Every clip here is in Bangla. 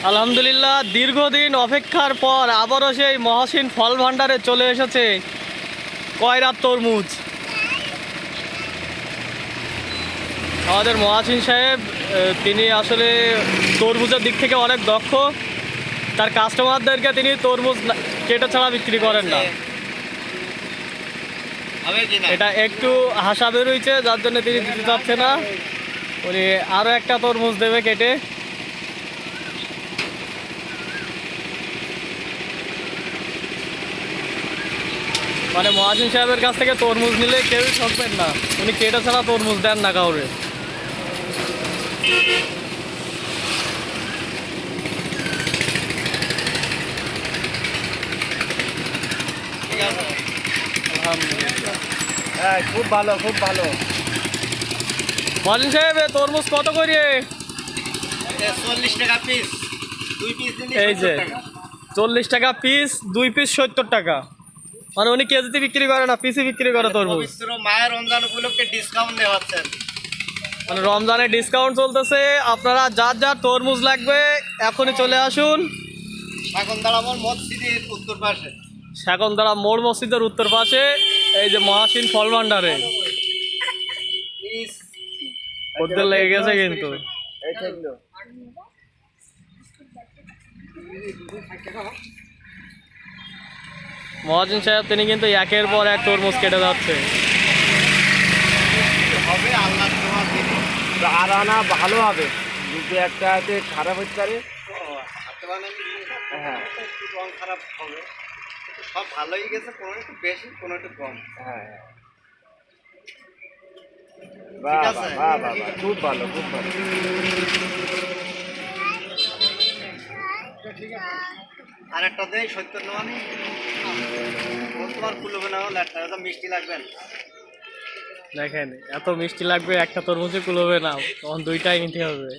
আলহামদুলিল্লাহ দীর্ঘদিন অপেক্ষার পর আবারও সেই মহাসিন ফল ভান্ডারে চলে এসেছে কয়রার তরমুজ। আমাদের মহাসিন সাহেব তিনি আসলে তরমুজের দিক থেকে অনেক দক্ষ। তার কাস্টমারদেরকে তিনি তরমুজ কেটে ছাড়া বিক্রি করেন না। এটা একটু হাসা বেরোইছে, যার জন্য তিনি দিতে চাচ্ছে না। উনি আরও একটা তরমুজ দেবে কেটে। মানে মহাসিন সাহেবের কাছ থেকে তরমুজ নিলে কেউই ঠকবেন না, উনি কেটে ছাড়া তরমুজ দেন না কাউরে। হ্যাঁ, খুব ভালো, খুব ভালো। মহাসিন সাহেব তরমুজ কত করে? 40 টাকা পিস, 2 পিস। এই যে 40 টাকা পিস, 2 পিস 70 টাকা। মানে উনি কেজিতে বিক্রি করে না, পিসে বিক্রি করে তরমুজ। পবিত্র মায়ের রমজান উপলক্ষে ডিসকাউন্ট দেওয়া হচ্ছে। মানে রমজানে ডিসকাউন্ট চলতেছে। আপনারা যার যার তরমুজ লাগবে এখনই চলে আসুন শাকনদারা মোড় মসজিদের উত্তর পাশে। শাকনদারা মোড় মসজিদের উত্তর পাশে এই যে মহাসিন ফল ভান্ডারে। খদ্দের লেগে গেছে কিন্তু। মহাসিন সাহেব তিনি কিন্তু একের পর এক তরমুজ কেটে যাচ্ছে। হবে আল্লাহর দোয়া থেকে আর আনা ভালো হবে। যদি একটা হাতে খারাপ হতে পারে, হাতে বানালে হ্যাঁ একটু রং খারাপ হবে। সব ভালোই গেছে, কোনো একটু বেশি, কোনো একটু কম। হ্যাঁ, বাহ বাহ বাহ, খুব ভালো, খুব ভালো। আর একটা দেয় 70 টাকা নেই, তোমার খুলবে না হলে একটা মিষ্টি লাগবে না। দেখেন এত মিষ্টি লাগবে, একটা তরমুজে কুলোবে না, তখন দুইটাই নিতে হবে।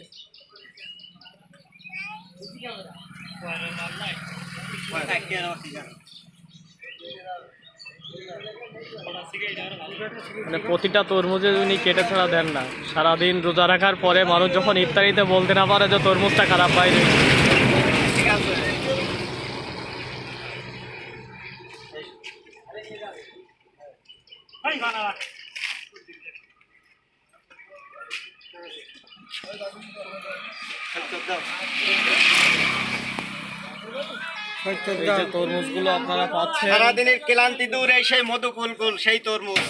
মানে প্রতিটা তরমুজে উনি কেটে ছাড়া দেন না। সারাদিন রোজা রাখার পরে মানুষ যখন ইফতারিতে বলতে না পারে যে তরমুজটা খারাপ পায়নি। ঠিক আছে। তরমুজগুলো আপনারা পাচ্ছেন। সারাদিনের ক্লান্তি দূর এই সেই মধুকুলকুল সেই তরমুজ,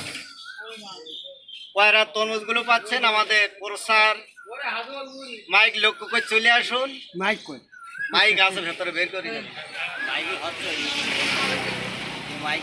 কয়রার তরমুজগুলো পাচ্ছেন। আমাদের প্রসার মাইক লক্ষ্য করে চলে আসুন। মাইক কই? মাইক আছে ভেতরে, বের করি। মাইক হচ্ছে, মাইক